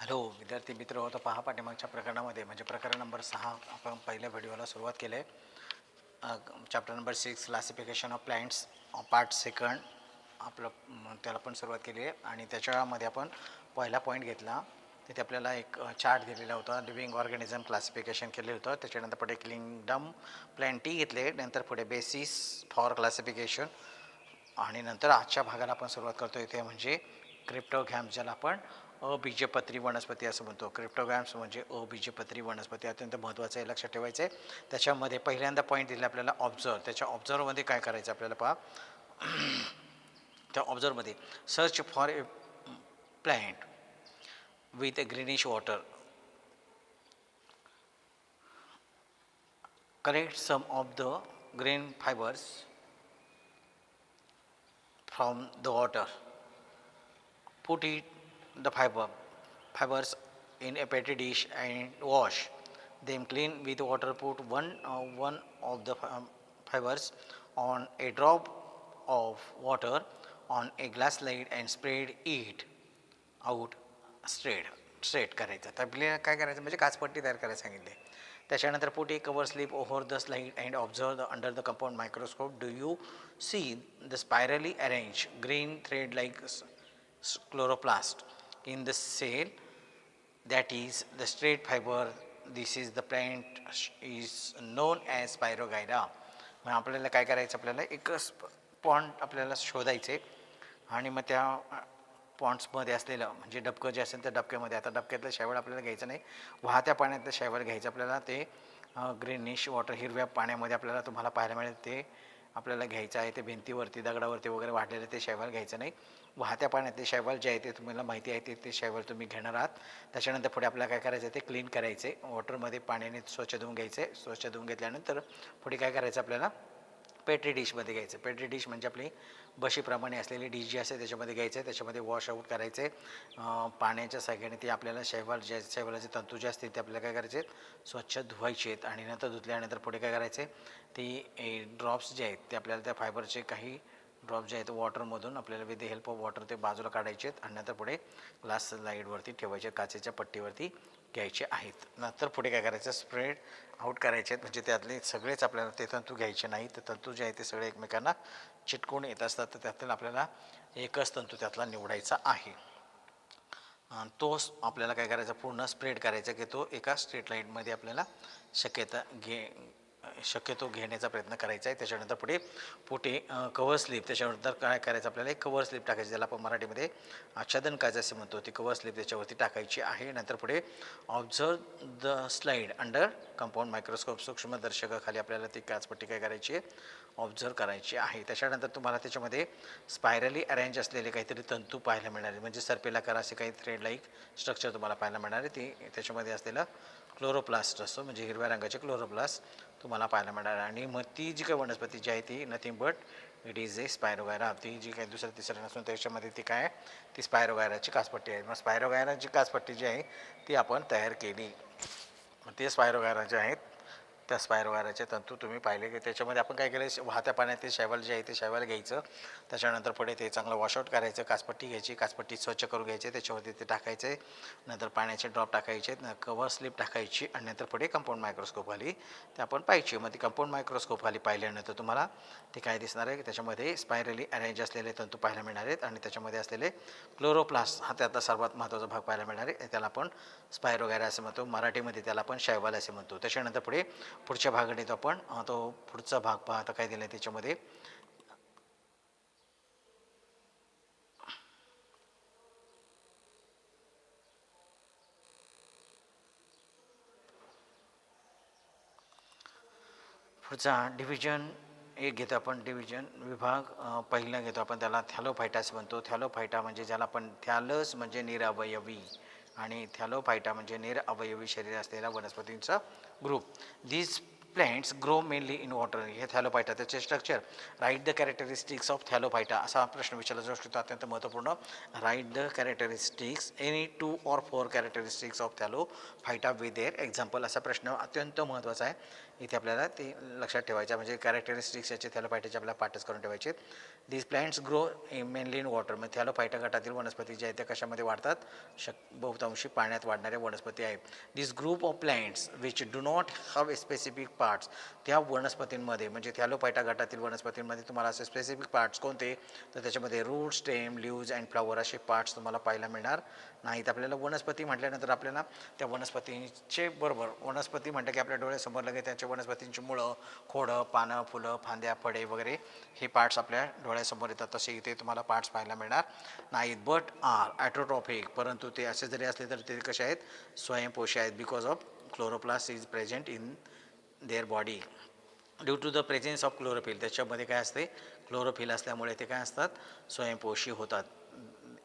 Hello विद्यार्थी मित्र, तर पहा पाठीमागच्या प्रकरणामध्ये म्हणजे प्रकरण नंबर 6 आपण पहिल्या व्हिडिओला सुरुवात केली आहे. Chapter number 6 classification of plants part second आपलं त्याला पण सुरुवात केली आहे. आणि त्याच्यामध्ये आपण पहिला पॉईंट घेतला. तिथे आपल्याला एक चार्ट दिलेला होता, लिव्हिंग ऑर्गॅनिझम क्लासिफिकेशन केलं होतं. त्याच्यानंतर पुढे किंगडम प्लॅन्टी घेतले, नंतर पुढे बेसिस फॉर क्लासिफिकेशन, आणि नंतर आजच्या भागाला आपण सुरुवात करतो इथे म्हणजे क्रिप्टोगॅम्स, ज्याला आपण अबीजपत्री वनस्पती असं म्हणतो. क्रिप्टोगॅम्स म्हणजे अबीजपत्री वनस्पती, अत्यंत महत्त्वाचं आहे, लक्षात ठेवायचं आहे. त्याच्यामध्ये पहिल्यांदा पॉईंट दिला आपल्याला ऑब्झर्व. त्याच्या ऑब्झर्वमध्ये काय करायचं आपल्याला पहा. त्या ऑब्झर्वमध्ये search for a plant with a greenish water, collect some of the green fibres from the water, put it the fibers in a petri dish and wash them clean with water. Put one of the fibers on a drop of water on a glass slide and spread it out straight करायचं. तर आपल्याला काय करायचं म्हणजे काचपट्टी तयार करायला सांगितले. त्याच्यानंतर put A cover slip over the slide and observe the under the compound microscope. Do you see the spirally arrange green thread like chloroplast in the cell, that is the straight fiber. This is the plant is known as Spirogyra. मग आपल्याला काय करायचं, आपल्याला एक pond आपल्याला शोधायचे आणि मग त्या पॉन्ड्समध्ये असलेलं म्हणजे डबकं जे असेल त्या डबक्यामध्ये, आता डबक्यातलं शैवाल आपल्याला घ्यायचं नाही, वाहत्या पाण्यातलं शैवाल घ्यायचं आपल्याला. ते ग्रीनिश वॉटर, हिरव्या पाण्यामध्ये आपल्याला तुम्हाला पाहायला मिळेल, ते आपल्याला घ्यायचं आहे. ते भिंतीवरती दगडावरती वगैरे वाढलेलं ते शैवाल घ्यायचं नाही. वाहत्या पाण्यातले शैवाल जे आहे ते तुम्हाला माहिती आहे, ते शैवाल तुम्ही घेणार आहात. त्याच्यानंतर पुढे आपल्याला काय करायचं आहे, ते क्लीन करायचे वॉटरमध्ये, पाण्याने स्वच्छ धुवून घ्यायचे. स्वच्छ धुवून घेतल्यानंतर पुढे काय करायचं आपल्याला, पेट्री डिशमध्ये घ्यायचं. पेट्री डिश म्हणजे आपली बशीप्रमाणे असलेली डिश जी असते त्याच्यामध्ये घ्यायचं आहे. त्याच्यामध्ये वॉश आऊट करायचे पाण्याच्या सहाय्याने. ते आपल्याला शैवालाचे तंतू जे असतील ते आपल्याला काय करायचे, स्वच्छ धुवायचे आहेत. आणि नंतर धुतल्यानंतर पुढे काय करायचे, ती ड्रॉप्स जे आहेत ते आपल्याला त्या फायबरचे काही ड्रॉप जे आहेत वॉटरमधून आपल्याला with the help of water ते बाजूला काढायचे आहेत आणि नंतर पुढे ग्लास स्लाईडवरती ठेवायचे, काचेच्या पट्टीवरती घ्यायचे आहेत. नंतर पुढे काय करायचं, स्प्रेड आऊट करायचे आहेत. म्हणजे त्यातले सगळेच आपल्याला ते तंतू घ्यायचे नाही. ते तंतू जे आहेत ते सगळे एकमेकांना चिटकून येत असतात, तर त्यातून आपल्याला एकच तंतू त्यातला निवडायचा आहे. तोच आपल्याला काय करायचा, पूर्ण स्प्रेड करायचा की तो एका स्ट्रेट लाईनमध्ये आपल्याला शक्यतो घेण्याचा प्रयत्न करायचा आहे. त्याच्यानंतर पुढे कवर स्लिप. त्याच्यानंतर काय करायचं, आपल्याला एक कवर स्लिप टाकायची, ज्याला आपण मराठीमध्ये आच्छादन काच असे म्हणतो. ती कवर स्लिप त्याच्यावरती टाकायची आहे. नंतर पुढे observe the slide under compound microscope. सूक्ष्मदर्शकाखाली आपल्याला ती काचपट्टी काय करायची आहे, ऑब्झर्व करायची आहे. त्याच्यानंतर तुम्हाला त्याच्यामध्ये स्पायरली अरेंज असलेले काहीतरी तंतू पाहायला मिळणार, म्हणजे सर्पेलाकार असे काही थ्रेड लाईक स्ट्रक्चर तुम्हाला पाहायला मिळणार आहे. ते त्याच्यामध्ये असलेलं क्लोरोप्लास्ट असतो, म्हणजे हिरव्या रंगाचे क्लोरोप्लास्ट तुम्हाला पाहायला मिळणार आहे. आणि मग ती जी काही वनस्पती जी आहे ती nothing but it is a spirogyra. ती जी काही दुसऱ्या तिसऱ्या नसून त्याच्यामध्ये ती काय आहे, ती स्पायरोगायराची काचपट्टी आहे. मग स्पायरोगायराची काचपट्टी जी आहे ती आपण तयार केली. मग ते स्पायरोगायरा जे आहेत त्या स्पायरोगायराचे तंतू तुम्ही पाहिले की त्याच्यामध्ये आपण काय केलं, वाहत्या पाण्यातील शैवाल जे आहे ते शैवाल घ्यायचं. त्याच्यानंतर पुढे ते चांगलं वॉशआउट करायचं, काचपट्टी घ्यायची, काचपट्टी स्वच्छ करून घ्यायची, त्याच्यावरती ते टाकायचे. नंतर पाण्याचे ड्रॉप टाकायचे, कवर स्लिप टाकायची आणि नंतर पुढे कंपाऊंड मायक्रोस्कोप खाली ते आपण पाहायचे. मग ती कंपाऊंड मायक्रोस्कोप खाली पाहिल्यानंतर तुम्हाला ते काय दिसणार आहे की त्याच्यामध्ये स्पायरली अरेंज असलेले तंतू पाहायला मिळणार आहेत आणि त्याच्यामध्ये असलेले क्लोरोप्लास्ट हा त्यातला सर्वात महत्त्वाचा भाग पाहायला मिळणार आहे. त्याला आपण स्पायरोगायरा असे म्हणतो, मराठीमध्ये त्याला आपण शैवाल असे म्हणतो. त्याच्यानंतर पुढच्या भागात येतो आपण. तो पुढचा भाग पाहता काय दिला आहे त्याच्यामध्ये, पुढचा डिव्हिजन एक घेतो आपण. डिव्हिजन विभाग पहिला घेतो आपण, त्याला थॅलोफायटा असे म्हणतो. थॅलोफायटा म्हणजे ज्याला आपण थॅलस म्हणजे निरअवयवी आणि थॅलोफायटा म्हणजे निरअवयवी शरीर असलेल्या वनस्पतींचा group. These plants grow mainly in water. हे थॅलोफायटा. त्याचे structure, write the characteristics of Thallophyta असा प्रश्न विचारला जाऊ शकतो, अत्यंत महत्त्वपूर्ण. Write the characteristics, any 2 or 4 characteristics of Thallophyta with their example, असा प्रश्न अत्यंत महत्त्वाचा आहे. इथे आपल्याला ते लक्षात ठेवायचं म्हणजे कॅरेक्टरिस्टिक्स याचे थॅलोफायटाचे आपल्याला पाठच करून ठेवायचे. These plants grow mainly in water. मग थॅलोफायटा गटातील वनस्पती जे आहेत त्या कशामध्ये वाढतात? बहुतांशी पाण्यात वाढणाऱ्या वनस्पती आहेत. This group of plants which do not have a specific parts. त्या वनस्पतींमध्ये म्हणजे थॅलोफायटा गटातील वनस्पतींमध्ये तुम्हाला असे स्पेसिफिक पार्ट्स कोणते? तर त्याच्यामध्ये root, stem, leaves and flower असे पार्ट्स तुम्हाला पाहायला मिळणार नाहीत. आपल्याला वनस्पती म्हटल्यानंतर आपल्याला त्या वनस्पतींचे बरोबर वनस्पती म्हटलं की आपल्या डोळ्यासमोर लगेच त्याच्या वनस्पतींची मुळं, खोडं, पानं, फुलं, फांद्या, फळे वगैरे हे पार्ट्स आपल्या डोळ्यासमोर येतात. तसे इथे तुम्हाला पार्ट्स पाहायला मिळणार नाहीत. But are autotrophic. परंतु ते असे जरी असले तर ते कसे आहेत? स्वयंपोषी आहेत. Because of chloroplast is present in their body. Due to the presence of chlorophyll. त्याच्यामध्ये काय असते? क्लोरोफिल असल्यामुळे ते काय असतात? स्वयंपोषी होतात.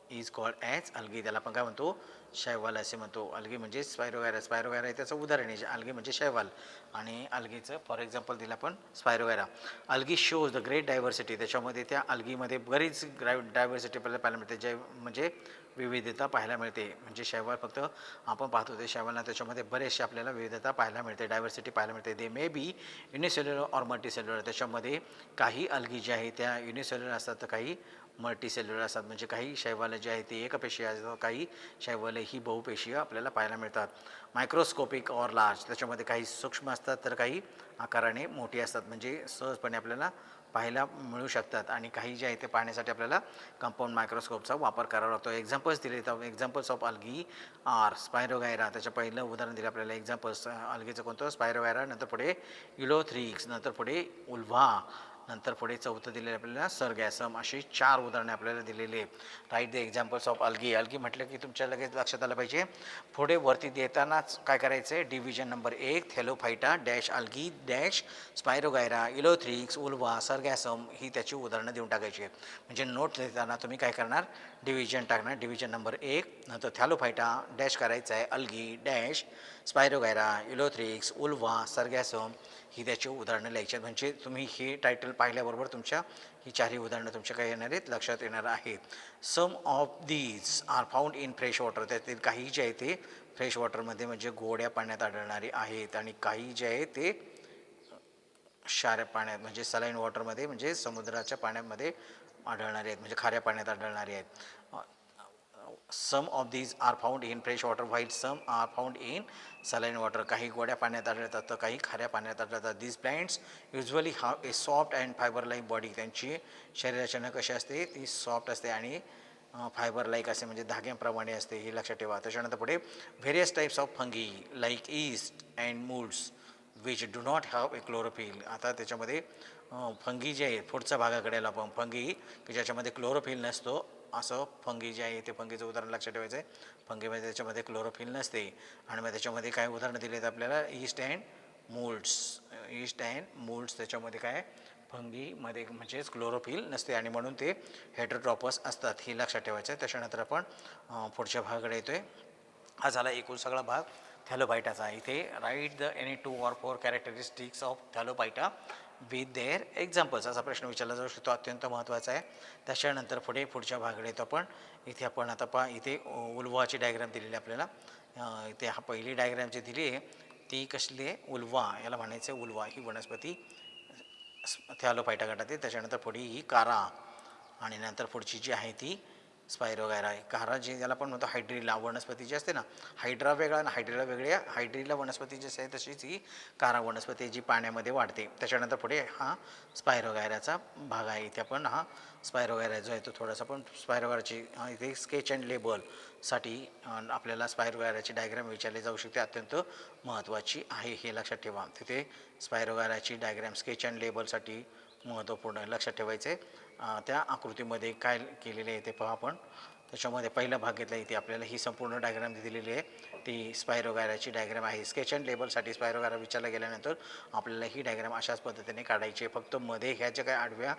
Is called as algae. त्याला आपण काय म्हणतो? शैवाल असे म्हणतो. अल्गी म्हणजे स्पायरोगॅरा. स्पायरोगॅरा त्याचं उदाहरण आहे. अल्गी म्हणजे शैवाल आणि अल्गीचं फॉर एक्झाम्पल दिलं आपण spirogyra. Algae shows the great diversity. त्याच्यामध्ये त्या अल्गीमध्ये बरीच डायव्हर्सिटी आपल्याला पाहायला मिळते. जे म्हणजे विविधता पाहायला मिळते. म्हणजे शैवाल फक्त आपण पाहतो ते शैवालना त्याच्यामध्ये बरेचसे आपल्याला विविधता पाहायला मिळते, डायव्हर्सिटी पाहायला मिळते. They may be unicellular or multicellular. त्याच्यामध्ये काही अल्गी जे आहे त्या युनिसेल्युलर असतात तर काही मल्टीसेल्युलर असतात. म्हणजे काही शैवाल जे आहे ते एकपेशीय असतात, काही शैवाल ही बहुपेशीय आपल्याला पाहायला मिळतात. Microscopic or large. त्याच्यामध्ये काही सूक्ष्म असतात तर काही आकाराने मोठी असतात. म्हणजे सहजपणे आपल्याला पाहायला मिळू शकतात आणि काही जे आहे ते पाहण्यासाठी आपल्याला कंपाऊंड मायक्रोस्कोपचा वापर करावा लागतो. एक्झाम्पल्स दिले तर examples of algae are spirogyra. त्याचं पहिलं उदाहरण दिलं आपल्याला एक्झाम्पल्स अल्गीचं कोणतं? स्पायरोगायरा. नंतर पुढे युलोथ्रिक्स. नंतर पुढे उल्व्हा. नंतर पुढे चौथं दिलेलं आपल्याला सरगॅसम. अशी 4 उदाहरणे आपल्याला दिलेली आहेत. Write the examples of algae. Algae म्हटलं की तुमच्या लगेच लक्षात आलं पाहिजे पुढे वरती देतानाच काय करायचं आहे? Division number 1 thallophyta dash algae dash spirogyra ulothrix ulva sargassum ही त्याची उदाहरणं देऊन टाकायची आहेत. म्हणजे नोट देताना तुम्ही काय करणार? डिव्हिजन टाकणार. डिव्हिजन नंबर 1 नंतर थॅलोफायटा डॅश करायचं आहे algae dash spirogyra ulothrix ulva sargassum ही त्याची उदाहरणं लिहायची आहेत. म्हणजे तुम्ही हे टायटल पाहिल्याबरोबर तुमच्या ही 4ही उदाहरणं तुमच्या काय येणार आहेत? लक्षात येणार आहेत. Some of these are found in fresh water. त्यातील काही जे आहे ते फ्रेश वॉटरमध्ये म्हणजे गोड्या पाण्यात आढळणारे आहेत आणि काही जे आहे ते क्षार पाण्यात म्हणजे सलाईन वॉटरमध्ये म्हणजे समुद्राच्या पाण्यामध्ये आढळणारे आहेत. म्हणजे खाऱ्या पाण्यात आढळणारे आहेत. Some of these are found in fresh water while some are found in saline water. काही गोड्या पाण्यात आढळतात तर काही खाऱ्या पाण्यात आढळतात. These plants usually have a soft and fibre like body. त्यांची शरीररचना कशी असते? ती सॉफ्ट असते आणि फायबर लाईक असते म्हणजे धाग्याप्रमाणे असते. हे लक्षात ठेवा. त्याच्यानंतर पुढे various types of fungi like east and moods which do not have A chlorophyll. आता त्याच्यामध्ये फंगी जे आहे पुढच्या भागाकडे आलो आपण. फंगी की ज्याच्यामध्ये क्लोरोफिल नसतो असं फंगी जे आहे ते फंगीचं उदाहरण लक्षात ठेवायचं आहे. फंगीमध्ये त्याच्यामध्ये क्लोरोफिल नसते आणि मग त्याच्यामध्ये काय उदाहरणं दिली आहेत आपल्याला? East and moulds. East and moulds त्याच्यामध्ये काय फंगीमध्ये म्हणजेच क्लोरोफिल नसते आणि म्हणून ते हेटरोट्रॉपस असतात. हे लक्षात ठेवायचं आहे. त्याच्यानंतर आपण पुढच्या भागाकडे येतो आहे. हा झाला एकूण सगळा भाग थॅलोफायटाचा. इथे write the any 2 or 4 characteristics of Thallophyta with their examples असा प्रश्न विचारला जाऊ शकतो. अत्यंत महत्त्वाचा आहे. त्याच्यानंतर पुढच्या भागाकडे येतो आपण. इथे आपण आता इथे उल्व्हाची डायग्राम दिलेली आपल्याला. इथे पहिली डायग्राम जी दिली आहे ती कसली आहे? उल्व्हा. याला म्हणायचं आहे उल्व्हा. ही वनस्पती थॅलोफायटा गटात आहे. त्याच्यानंतर पुढे ही कारा आणि नंतर पुढची जी आहे ती स्पायरोगायरा आहे. कारा जी ज्याला आपण म्हणतो हायड्रिला वनस्पती जी असते ना, हायड्रा वेगळा आणि हायड्रिला वेगळ्या. हायड्रिला वनस्पती जशी आहे तशीच ही कारा वनस्पती जी पाण्यामध्ये वाढते. त्याच्यानंतर पुढे हा स्पायरोगायराचा भाग आहे. इथे आपण हा स्पायरोगायरा जो आहे तो थोडासा पण स्पायरोगायराची इथे स्केच अँड लेबलसाठी आपल्याला स्पायरोगायराची डायग्राम विचारली जाऊ शकते. अत्यंत महत्त्वाची आहे हे लक्षात ठेवा. तिथे स्पायरोगायराची डायग्राम स्केच अँड लेबलसाठी महत्त्वपूर्ण लक्षात ठेवायचे. त्या आकृतीमध्ये काय केलेले आहे ते पहा आपण. त्याच्यामध्ये पहिला भाग घेतला. इथे आपल्याला ही संपूर्ण डायग्राम दिलेली आहे ती स्पायरोगायराची डायग्राम आहे. स्केच अँड लेबलसाठी स्पायरोगायरा विचारला गेल्यानंतर आपल्याला ही डायग्राम अशाच पद्धतीने काढायची आहे. फक्त मध्ये ह्या ज्या काही आडव्या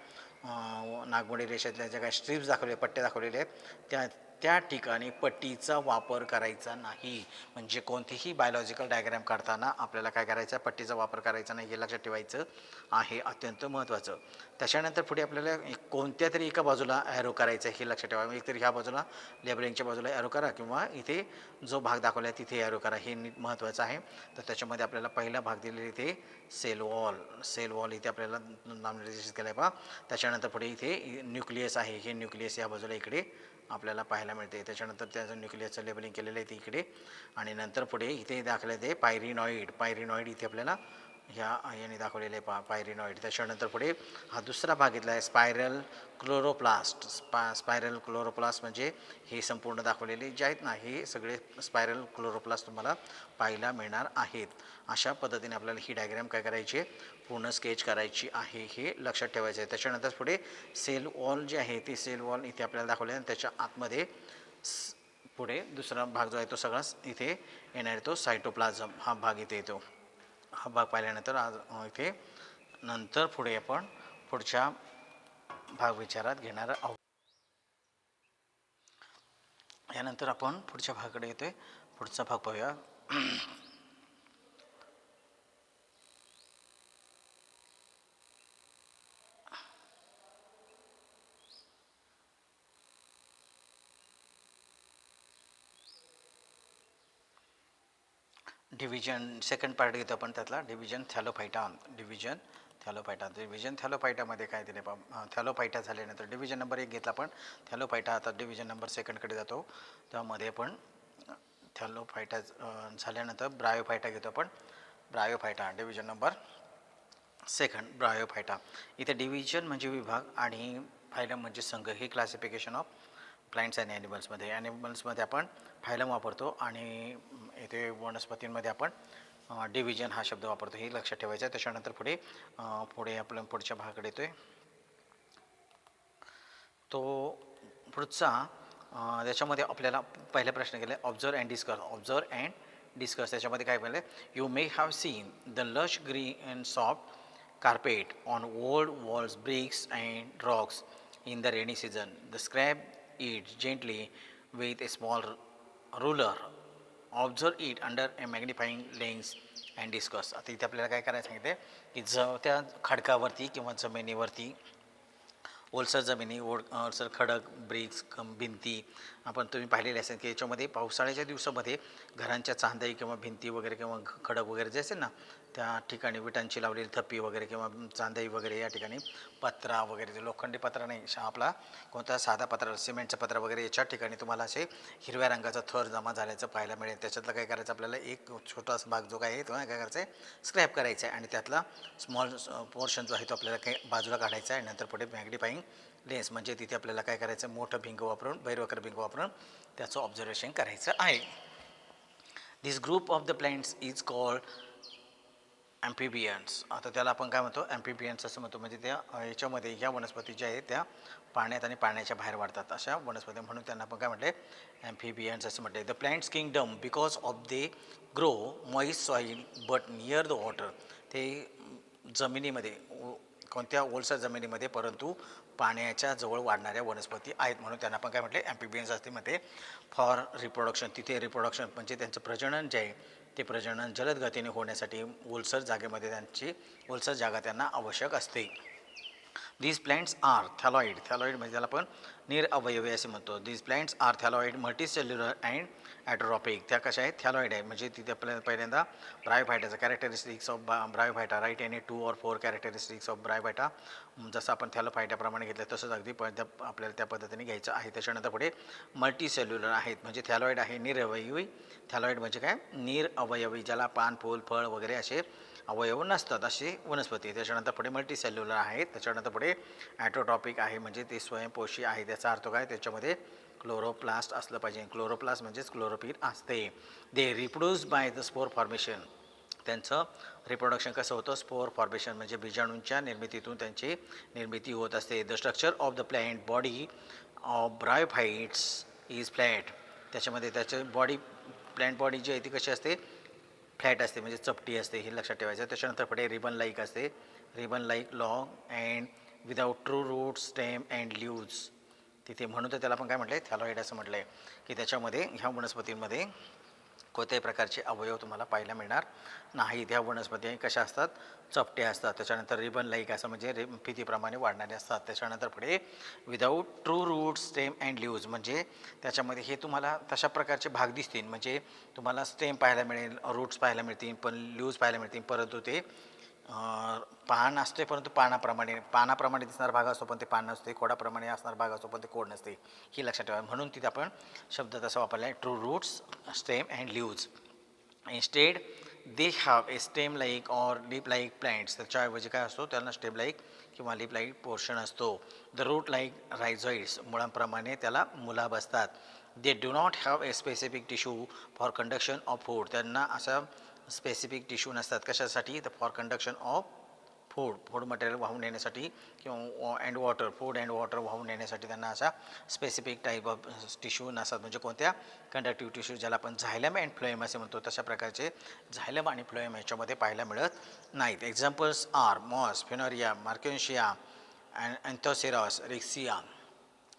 नागमोडी रेषेतल्या ज्या काही स्ट्रिप्स दाखवले पट्ट्या दाखवलेल्या आहेत त्या त्या ठिकाणी पट्टीचा वापर करायचा नाही. म्हणजे कोणतीही बायोलॉजिकल डायग्राम काढताना आपल्याला काय करायचं आहे, पट्टीचा वापर करायचा नाही हे लक्षात ठेवायचं आहे, अत्यंत महत्त्वाचं. त्याच्यानंतर पुढे आपल्याला कोणत्या तरी एका बाजूला ॲरो करायचं आहे हे लक्षात ठेवा. एकतरी ह्या बाजूला लेबलिंगच्या बाजूला ॲरो करा किंवा इथे जो भाग दाखवला आहे तिथे ॲरो करा, हे नीट महत्त्वाचं आहे. तर त्याच्यामध्ये आपल्याला पहिला भाग दिलेला इथे सेल वॉल इथे आपल्याला नामनिर्देशित केलं आहे पहा. त्याच्यानंतर पुढे इथे न्यूक्लियस आहे, हे न्यूक्लियस या बाजूला इकडे आपल्याला पाहायला मिळते. त्याच्यानंतर त्याचं न्यूक्लियसचं लेबलिंग केलेलं आहे ते इकडे. आणि नंतर पुढे इथे दाखवलं आहे पायरिनॉइड इथे आपल्याला ह्या याने दाखवलेले आहे पायरिनॉइड. त्याच्यानंतर पुढे हा दुसरा भाग घेतला आहे स्पायरल क्लोरोप्लास्ट म्हणजे हे संपूर्ण दाखवलेले जे आहेत ना, हे सगळे स्पायरल क्लोरोप्लास्ट तुम्हाला पाहायला मिळणार आहेत. अशा पद्धतीने आपल्याला ही डायग्राम काय करायची आहे, पूर्ण स्केच करायची आहे, हे लक्षात ठेवायचं आहे. त्याच्यानंतर पुढे सेल वॉल जे आहे ते सेल वॉल इथे आपल्याला दाखवले आणि त्याच्या आतमध्ये पुढे दुसरा भाग जो आहे तो सगळाच इथे येणार, तो सायटोप्लाझम हा भाग इथे येतो. हा भाग पाहिल्यानंतर आज इथे नंतर पुढे आपण पुढच्या भाग विचारात घेणार आहोत. यानंतर आपण पुढच्या भागाकडे येतोय. पुढचा भाग पाहूया. डिव्हिजन सेकंड पार्ट घेतो आपण त्यातला, डिव्हिजन थॅलोफायटामध्ये काय दिले थॅलोफायटा झाल्यानंतर डिव्हिजन नंबर 1 घेतला आपण थॅलोफायटा. आता डिव्हिजन नंबर सेकंडकडे जातो. त्यामध्ये आपण थॅलोफायटा झाल्यानंतर ब्रायोफायटा घेतो आपण. Bryophyta division number second Bryophyta. इथे डिव्हिजन म्हणजे विभाग आणि फायलम म्हणजे संघ, हे क्लासिफिकेशन ऑफ प्लांट्स अँड ॲनिमल्समध्ये आपण फायलम वापरतो आणि इथे वनस्पतींमध्ये आपण डिव्हिजन हा शब्द वापरतो, हे लक्षात ठेवायचं आहे. त्याच्यानंतर पुढे आपल्या पुढच्या भागाकडे येतोय तो पुढचा. त्याच्यामध्ये आपल्याला पहिला प्रश्न केला ऑब्झर्व अँड डिस्कस. त्याच्यामध्ये काय म्हणलं, you may have seen the lush green and soft carpet on old walls, bricks and rocks in the rainy season. Scrape it gently with a small ruler. Observe it under a magnifying lens and discuss. आता इथे आपल्याला काय करायचं सांगितलं की त्या खडकावरती किंवा जमिनीवरती ओलसर जमिनी ओलसर खडक ब्रिक्स भिंती आपण तुम्ही पाहिलेले असेल की याच्यामध्ये पावसाळ्याच्या दिवसामध्ये घरांच्या चांदई किंवा भिंती वगैरे किंवा खडक वगैरे जे असेल ना, त्या ठिकाणी विटांची लावलेली थप्पी वगैरे किंवा चांदई वगैरे या ठिकाणी पत्रा वगैरे, लोखंडी पत्रा नाही, आपला कोणता साधा पत्रा सिमेंटचा पत्रा वगैरे याच्या ठिकाणी तुम्हाला असे हिरव्या रंगाचा थर जमा झाल्याचं पाहायला मिळेल. त्याच्यातलं काय करायचं आपल्याला एक छोटासा भाग जो काय आहे तो काय करायचा आहे, स्क्रॅप करायचा आहे आणि त्यातला स्मॉल पोर्शन जो आहे तो आपल्याला काही बाजूला काढायचा आहे. नंतर पुढे मॅग्निफाईंग लेन्स म्हणजे तिथे आपल्याला काय करायचं, मोठं भिंग वापरून बहिर्वाकर भिंग वापरून त्याचं ऑब्झर्वेशन करायचं आहे. This group of the plants is called amphibians. आता त्याला आपण काय म्हणतो, ॲम्फिबियन्स असं म्हणतो. म्हणजे त्या याच्यामध्ये ह्या वनस्पती ज्या आहेत त्या पाण्यात आणि पाण्याच्या बाहेर वाढतात अशा वनस्पती, म्हणून त्यांना आपण काय म्हटले, ॲम्फिबियन्स असं म्हटले. The plants kingdom because of they grow moist soil but near the water. ते जमिनीमध्ये कोणत्या ओलसर जमिनीमध्ये परंतु पाण्याच्या जवळ वाढणाऱ्या वनस्पती आहेत, म्हणून त्यांना आपण काय म्हटले, ॲम्फिबियन्स असते. मध्ये फॉर रिप्रोडक्शन, तिथे रिप्रोडक्शन म्हणजे त्यांचं प्रजनन जे आहे ते प्रजनन जलद गतीने होण्यासाठी ओलसर जागेमध्ये ओलसर जागा त्यांना आवश्यक असते. दीज प्लांट्स आर थॅलॉइड म्हणजे त्याला आपण निरअवयवी असे म्हणतो. These plants are thalloid multicellular and autotrophic. त्या कशा आहेत, थॅलॉइड आहे. म्हणजे तिथे आपल्याला पहिल्यांदा ब्रायोफायटाचा characteristics of bryophyta write any 2 or 4 characteristics of bryophyta. जसं आपण थॅलोफायटाप्रमाणे घेतलं तसंच अगदी आपल्याला त्या पद्धतीने घ्यायचं आहे. त्याच्यानंतर पुढे मल्टीसेल्युलर आहेत म्हणजे थॅलॉइड आहे निरअवयवी. थॅलॉइड म्हणजे काय, निरअवयवी, ज्याला पान फूल फळ वगैरे असे अवयव नसतात असे वनस्पती. त्याच्यानंतर पुढे मल्टीसेल्युलर आहेत. त्याच्यानंतर पुढे ॲटोटॉपिक आहे म्हणजे ते स्वयंपोषी आहे. त्याचा अर्थ काय, त्याच्यामध्ये क्लोरोप्लास्ट असलं पाहिजे. क्लोरोप्लास्ट म्हणजेच क्लोरोफिल असते. They reproduce by the spore formation. त्यांचं रिप्रोडक्शन कसं होतं, स्पोर फॉर्मेशन म्हणजे बीजाणूंच्या निर्मितीतून त्यांची निर्मिती होत असते. The structure of the plant body of bryophytes is flat. त्याच्यामध्ये त्याचे प्लॅन्ट बॉडी जी आहे ती कशी असते, फ्लॅट असते म्हणजे चपटी असते, हे लक्षात ठेवायचं. त्याच्यानंतर पुढे रिबन लाईक असते. Ribbon like long and without true root stem and leaves. तिथे, म्हणून तर त्याला आपण काय म्हटलं आहे, थॅलॉइड असं म्हटलं आहे, की त्याच्यामध्ये ह्या वनस्पतींमध्ये कोणत्याही प्रकारचे अवयव तुम्हाला पाहायला मिळणार नाही. ह्या वनस्पती कशा असतात, चपटे असतात. त्याच्यानंतर रिबन लाईक असं म्हणजे फितीप्रमाणे वाढणारे असतात. त्याच्यानंतर पुढे without true root stem and leaves, म्हणजे त्याच्यामध्ये हे तुम्हाला तशा प्रकारचे भाग दिसतील, म्हणजे तुम्हाला स्टेम पाहायला मिळेल, रूट्स पाहायला मिळतील, पण लीव्ज पाहायला मिळतील, परंतु ते पान असते परंतु पानाप्रमाणे दिसणारा भाग असतो पण ते पान नसते, खोडाप्रमाणे असणारा भाग असतो पण ते खोड नसते, ही लक्षात ठेवा. म्हणून तिथे आपण शब्द तसा वापरला आहे, true roots stem and leaves. Instead they have a stem like or leaf like plants, त्याच्याऐवजी काय असतो, त्यांना स्टेम लाईक किंवा लीप लाईक पोर्शन असतो. द रूट लाईक रायझॉइड्स, मुळांप्रमाणे त्याला मुलाब असतात. They do not have a specific tissue for conduction of food, त्यांना असा स्पेसिफिक टिश्यू नसतात कशासाठी, तर for conduction of food material वाहून नेण्यासाठी किंवा and water, food and water वाहून नेण्यासाठी त्यांना असा स्पेसिफिक टाईप ऑफ टिश्यू नसतात. म्हणजे कोणत्या, कंडक्टिव्ह टिश्यू, ज्याला आपण झायलम अँड फ्लोएम असे म्हणतो, तशा प्रकारचे झायलम आणि फ्लोएम याच्यामध्ये पाहायला मिळत नाहीत. Examples are moss, funaria, marchantia and anthoceros, riccia,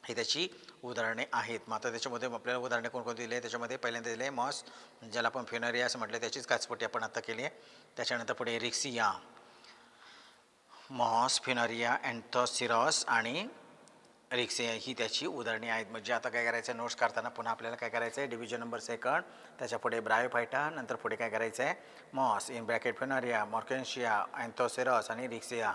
हे त्याची उदाहरणे आहेत. मग आता त्याच्यामध्ये आपल्याला उदाहरणे कोणकोणती दिली आहे, त्याच्यामध्ये पहिल्यांदा दिले आहे मॉस, ज्याला आपण फिनोरिया असं म्हटलं, त्याचीच काचपट्टी आपण आता केली आहे. त्याच्यानंतर पुढे रिक्सिया, मॉस, फिनोरिया, अँथोसिरॉस आणि रिक्सिया ही त्याची उदाहरणे आहेत. म्हणजे आता काय करायचं आहे, नोट्स काढताना पुन्हा आपल्याला काय करायचं आहे, डिव्हिजन नंबर सेकंड, त्याच्या पुढे ब्रायोफायटा, नंतर पुढे काय करायचं आहे, मॉस इन ब्रॅकेट फिनोरिया, मॉर्केन्शिया, अँथोसेरॉस आणि रिक्सिया,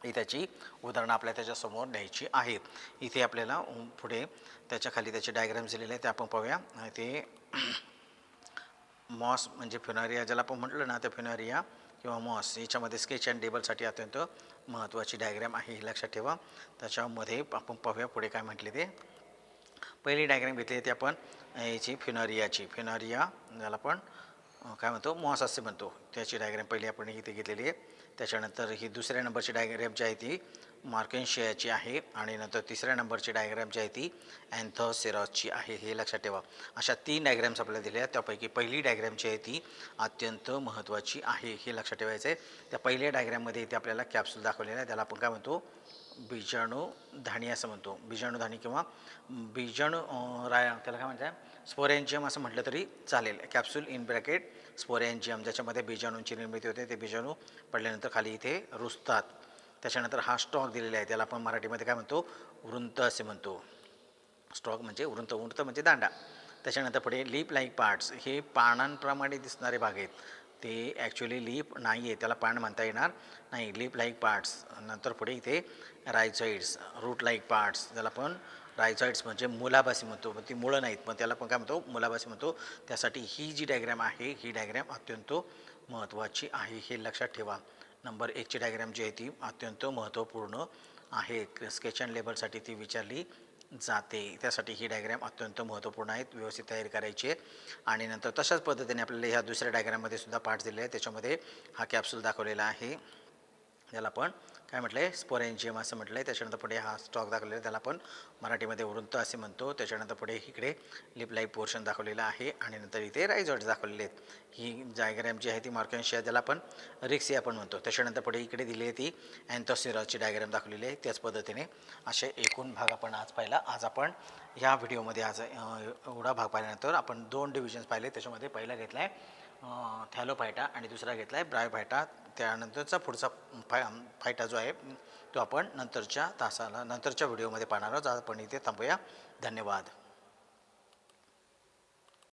ही त्याची उदाहरणं आपल्या त्याच्यासमोर द्यायची आहेत. इथे आपल्याला पुढे त्याच्या खाली त्याचे डायग्राम्स दिलेले आहेत, ते आपण पाहूया. ते मॉस म्हणजे फिनोरिया ज्याला आपण म्हटलं ना, त्या फिनोरिया किंवा मॉस याच्यामध्ये स्केच अँड टेबलसाठी अत्यंत महत्त्वाची डायग्राम आहे, ही लक्षात ठेवा. त्याच्यामध्ये आपण पाहूया पुढे काय म्हटले ते. पहिली डायग्राम घेतली आहे ती आपण याची फिनोरिया ज्याला आपण काय म्हणतो, मॉस असे म्हणतो, त्याची डायग्राम पहिली आपण इथे घेतलेली आहे. त्याच्यानंतर ही दुसऱ्या नंबरची डायग्राम जी आहे ती मार्केन्शियाची आहे आणि नंतर तिसऱ्या नंबरची डायग्राम जी आहे ती अँथोसेरॉसची आहे, हे लक्षात ठेवा. अशा 3 डायग्राम्स आपल्याला दिल्या आहेत. त्यापैकी पहिली डायग्राम जी आहे ती अत्यंत महत्त्वाची आहे, हे लक्षात ठेवायचं आहे. त्या पहिल्या डायग्राममध्ये इथे आपल्याला कॅप्सूल दाखवलेला आहे, त्याला आपण काय म्हणतो, बीजाणुधानी असं म्हणतो. बीजाणुधानी किंवा त्याला काय म्हणतात, स्पोरेंजियम असं म्हटलं तरी चालेल. कॅप्सूल इन ब्रॅकेट स्पोरेंजियम, ज्याच्यामध्ये बीजाणूंची निर्मिती होते, ते बीजाणू पडल्यानंतर खाली इथे रुजतात. त्याच्यानंतर हा स्टॉक दिलेला आहे, त्याला आपण मराठीमध्ये काय म्हणतो, वृंत असे म्हणतो. स्टॉक म्हणजे वृंत म्हणजे दांडा. त्याच्यानंतर पुढे लीप लाईक पार्ट्स, हे पानांप्रमाणे दिसणारे भाग आहेत, ते ॲक्च्युली लीप नाही आहे, त्याला पान म्हणता येणार नाही, लीप लाईक पार्ट्स. नंतर पुढे इथे रायझॉइड्स, रूट लाईक पार्ट्स, ज्याला आपण रायझॉइड्स म्हणजे मुलाभासी म्हणतो, ती मुळं नाहीत पण त्याला आपण काय म्हणतो, मुलाभासी म्हणतो. त्यासाठी ही जी डायग्राम आहे, ही डायग्राम अत्यंत महत्त्वाची आहे, हे लक्षात ठेवा. नंबर 1ची डायग्राम जी आहे ती अत्यंत महत्त्वपूर्ण आहे, स्केच अँड लेबलसाठी ती विचारली जाते, त्यासाठी ही डायग्राम अत्यंत महत्त्वपूर्ण आहेत, व्यवस्थित तयारी करायची आहे. आणि नंतर तशाच पद्धतीने आपल्याला ह्या दुसऱ्या डायग्राममध्ये सुद्धा पार्ट्स दिले आहे. त्याच्यामध्ये हा कॅप्सूल दाखवलेला आहे, त्याला आपण काय म्हटलं आहे, स्पोरेंजियम असं म्हटलं आहे. त्याच्यानंतर पुढे हा स्टॉक दाखवलेला आहे, त्याला आपण मराठीमध्ये वृंत असे म्हणतो. त्याच्यानंतर पुढे इकडे लिप लाईक पोर्शन दाखवलेला आहे आणि नंतर इथे रायझॉइड्स दाखवलेले आहेत. ही डायग्राम जी आहे ती मार्केन्शिया, ज्याला आपण रिक्सिया आपण म्हणतो. त्याच्यानंतर पुढे इकडे दिली आहे ती अँथोसेरॉसची डायग्राम दाखवलेली आहे. त्याच पद्धतीने असे एकूण भाग आपण आज पाहिला. आज आपण ह्या व्हिडिओमध्ये एवढा भाग पाहिल्यानंतर आपण 2 डिव्हिजन्स पाहिले. त्याच्यामध्ये पहिला घेतला आहे थॅलोफायटा आणि दुसरा घेतला आहे ब्रायोफायटा. त्यानंतरचा पुढचा फायटा जो आहे तो आपण नंतरच्या व्हिडिओमध्ये पाहणार आहोत. आपण इथे थांबूया. धन्यवाद.